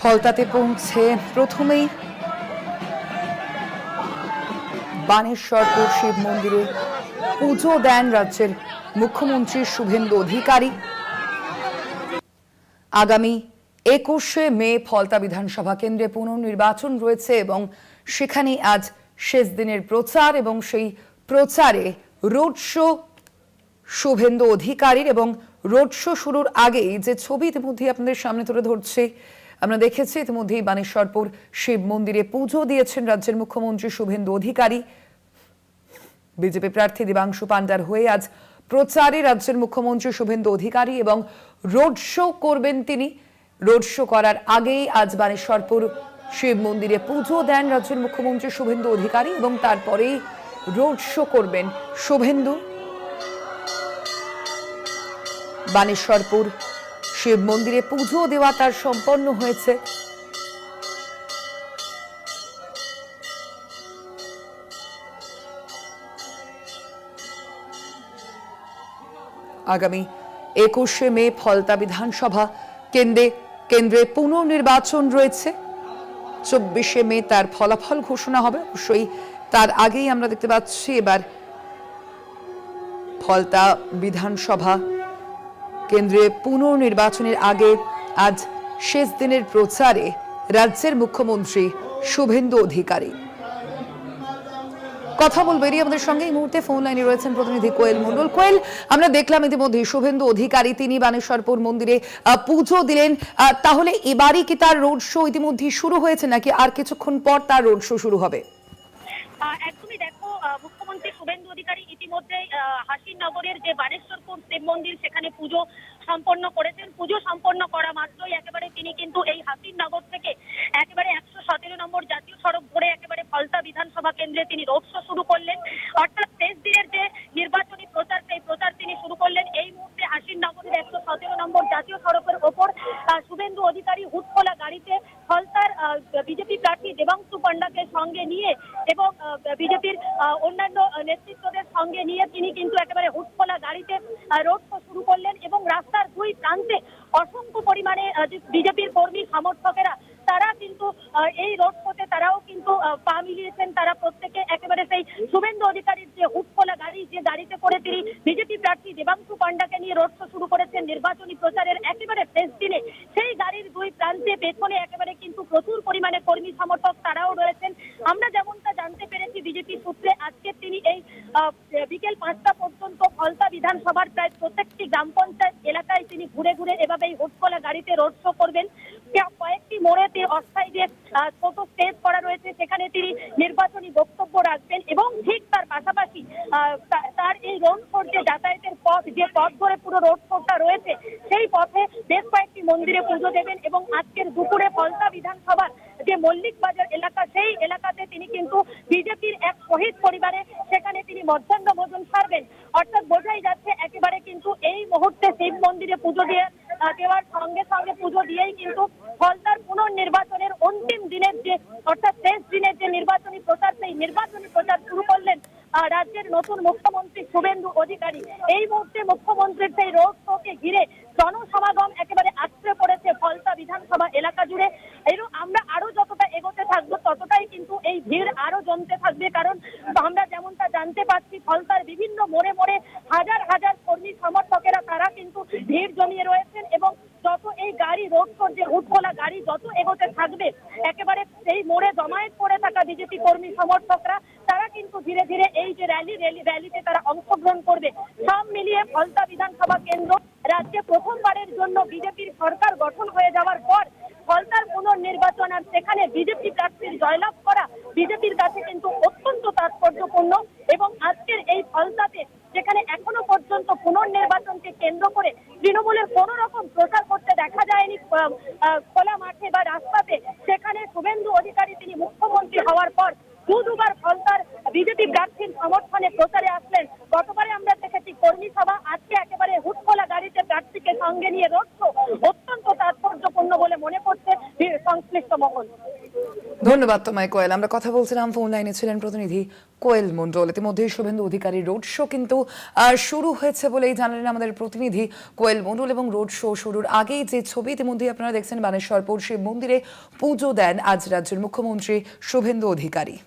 ফলতাতে পৌঁছে প্রথমেই বানেশ্বরপুর শিব মন্দিরে পুজো দেন রাজ্যের মুখ্যমন্ত্রী শুভেন্দু অধিকারী। আগামী 21শে মে ফলতা বিধানসভা কেন্দ্রে পুনর্নির্বাচন রয়েছে এবং সেখানে আজ শেষ দিনের প্রচার এবং সেই প্রচারে রোড শো শুভেন্দু অধিকারীর এবং রোড শো শুরুর আগেই যে ছবি ইতিমধ্যে আপনাদের সামনে তুলে ধরছে আমরা দেখেছি ইতিমধ্যেই বানেশ্বরপুর শিব মন্দিরে পুজো দিয়েছেন রাজ্যের মুখ্যমন্ত্রী শুভেন্দু অধিকারী। বিজেপি প্রার্থী দেবাংশু পান্ডার হয়ে আজ প্রচারে রাজ্যের মুখ্যমন্ত্রী শুভেন্দু অধিকারী এবং রোড শো করবেন তিনি। রোড শো করার আগেই আজ বানেশ্বরপুর শিব মন্দিরে পুজো দেন রাজ্যের মুখ্যমন্ত্রী শুভেন্দু অধিকারী এবং তারপরেই রোড শো করবেন শুভেন্দু। বানেশ্বরপুর শিব মন্দিরে পুজো দেওয়া তার সম্পন্ন হয়েছে। আগামী 21শে মে ফলতা বিধানসভা কেন্দ্রে পুনর্নির্বাচন রয়েছে। 24শে মে তার ফলাফল ঘোষণা হবে। অবশ্যই তার আগেই আমরা দেখতে পাচ্ছি এবার ফলতা বিধানসভা কেন্দ্রে পুনর্নির্বাচনের আগে আজ শেষ দিনের প্রচারে রাজ্যের মুখ্যমন্ত্রী শুভেন্দু অধিকারী। কথা বলবেন আমাদের সঙ্গে এই মুহূর্তে ফোন লাইনে রয়েছেন প্রতিনিধি কোয়েল মণ্ডল। কোয়েল, আমরা দেখলাম ইতিমধ্যে শুভেন্দু অধিকারী তিনি বানেশ্বরপুর মন্দিরে পুজো দিলেন, তাহলে এবারই কি তার রোড শো ইতিমধ্যে শুরু হয়েছে নাকি আর কিছুক্ষণ পর তার রোড শো শুরু হবে? একদমই দেখো, মুখ্যমন্ত্রী শুভেন্দু অধিকারী ইতিমধ্যে হাসিনগরের যে বানেশ্বরপুর শিব মন্দির সেখানে পুজো সম্পন্ন করেছেন। পুজো সম্পন্ন করা মাত্রই একেবারে তিনি কিন্তু এই হাসিনগর থেকে একেবারে 117 নম্বর জাতীয় সড়ক ধরে একেবারে ফলতা বিধানসভা কেন্দ্রে তিনি রোড শো শুরু করলেন। অর্থাৎ শেষ দিনের যে নির্বাচনী প্রচার সেই প্রচার তিনি শুরু করলেন। এই মুহূর্তে হাসিনগরের 117 নম্বর জাতীয় সড়কের ওপর শুভেন্দু অধিকারী হুটখোলা গাড়িতে ফলতার বিজেপি প্রার্থী দেবাংশু পান্ডাকে সঙ্গে নিয়ে এবং বিজেপির অন্যান্য নেতৃত্বদের সঙ্গে নিয়ে তিনি কিন্তু একেবারে হুটখোলা গাড়িতে রোড শো শুরু করলেন এবং রাস্তার দুই প্রান্তে অসংখ্য পরিমাণে বিজেপির কর্মী সমর্থকেরা তারা কিন্তু এই রোড শোতে তারাও কিন্তু পা মিলিয়েছেন। তারা প্রত্যেকে একেবারে সেই শুভেন্দু অধিকারীর যে হুটখোলা গাড়ি, যে গাড়িতে করে তিনি বিজেপি প্রার্থী দেবাংশু পান্ডাকে নিয়ে রোড শো শুরু করেছেন নির্বাচনী প্রচারের একেবারে শেষ দিনে, সেই গাড়ির দুই প্রান্তে পেছনে একেবারে কিন্তু প্রচুর পরিমাণে কর্মী সমর্থক তারাও রয়েছেন। আমরা যেমনটা জানতে পেরেছি বিজেপি সূত্রে আজকে তিনি এই বিকেল 5টা পর্যন্ত ফলতা বিধানসভার প্রায় প্রত্যেকটি গ্রাম পঞ্চায়েত এলাকায় তিনি ঘুরে ঘুরে এভাবেই হুটখোলা গাড়িতে রোড শো করবেন। কয়েকটি মোড়ে অস্থায়ী যে ছোট স্টেজ করা রয়েছে সেখানে তিনি নির্বাচনী বক্তব্য রাখবেন এবং ঠিক তার পাশাপাশি তার এই রোড শোর যে যাতায়াতের পথ, যে পথ ধরে পুরো রোড শোটা রয়েছে সেই পথে বেশ কয়েকটি মন্দিরে পুজো দেবেন এবং আজকের দুপুরে ফলতা বিধানসভার যে মল্লিক বাজার এলাকা সেই এলাকাতে তিনি কিন্তু বিজেপির এক শহীদ পরিবারে সেখানে তিনি মধ্যাহ্ন ভোজন সারবেন। অর্থাৎ বোঝাই যাচ্ছে একেবারে কিন্তু এই মুহূর্তে শিব মন্দিরে পুজো দেওয়ার সঙ্গে সঙ্গে পুজো দিয়েই কিন্তু ফলতার পুনর্নির্বাচনের অন্তিম দিনের যে অর্থাৎ শেষ দিনের যে নির্বাচনী প্রচার সেই নির্বাচনী প্রচার শুরু করলেন রাজ্যের নতুন মুখ্যমন্ত্রী শুভেন্দু অধিকারী। এই মুহূর্তে মুখ্যমন্ত্রীর সেই রোড শোকে ঘিরে জনসমাগম একেবারে আছড়ে পড়েছে ফলতা বিধানসভা এলাকা জুড়ে। আমরা আরো যতটা এগোতে থাকবো ততটাই কিন্তু এই ভিড় আরো জমতে থাকবে, কারণ আমরা যেমনটা জানতে পারছি ফলতার বিভিন্ন মোড়ে মোড়ে হাজার হাজার কর্মী সমর্থকেরা তারা কিন্তু ভিড় জমিয়ে রয়েছেন এবং যত এই গাড়ি রোড শোর যে উৎখোলা গাড়ি যত এগোতে থাকবে, একেবারে সেই মোড়ে জমায়েত করে থাকা বিজেপি কর্মী সমর্থকরা তারা কিন্তু ধীরে ধীরে এই যে র্যালিতে তারা অংশগ্রহণ করবে। সব মিলিয়ে ফলতা বিধানসভা কেন্দ্র রাজ্যে প্রথমবারের জন্য বিজেপির সরকার গঠন হয়ে যাওয়ার পর ফলতার পুনর্নির্বাচন আর সেখানে বিজেপি প্রার্থীর জয়লাভ করা বিজেপির কাছে কিন্তু অত্যন্ত তাৎপর্যপূর্ণ। এবং আজকের এই ফলতাতে যেখানে এখনো পর্যন্ত পুনর্নির্বাচনকে কেন্দ্র করে তৃণমূলের কোনো রকম প্রচার করতে দেখা যায়নি খোলা মাঠে বা রাস্তাতে, সেখানে শুভেন্দু অধিকারী তিনি মুখ্যমন্ত্রী হওয়ার পর দুবার ফলতার বিজেপি প্রার্থীর সমর্থনে প্রচারে আসলেন। গতবারে আমরা দেখেছি কর্মী সভা, আজকে একেবারে হুটখোলা গাড়িতে প্রার্থীকে সঙ্গে নিয়ে রোড শো, অত্যন্ত তাৎপর্যপূর্ণ বলে মনে করছে সংশ্লিষ্ট মহল। ধন্যবাদ তোমায় কোয়েল। আমরা কথা বলছিলাম, ফোন লাইনে ছিলেন প্রতিনিধি কোয়েল মণ্ডল। ইতিমধ্যে শুভেন্দু অধিকারী রোড শো কিন্তু শুরু হয়েছে বলেই জানালেন আমাদের প্রতিনিধি কোয়েল মণ্ডল। এবং রোড শো শুরুর আগেই যে ছবি ইতিমধ্যে আপনারা দেখছেন, বানেশ্বর শিব মন্দিরে পুজো দেন আজ রাজ্যের মুখ্যমন্ত্রী শুভেন্দু অধিকারী।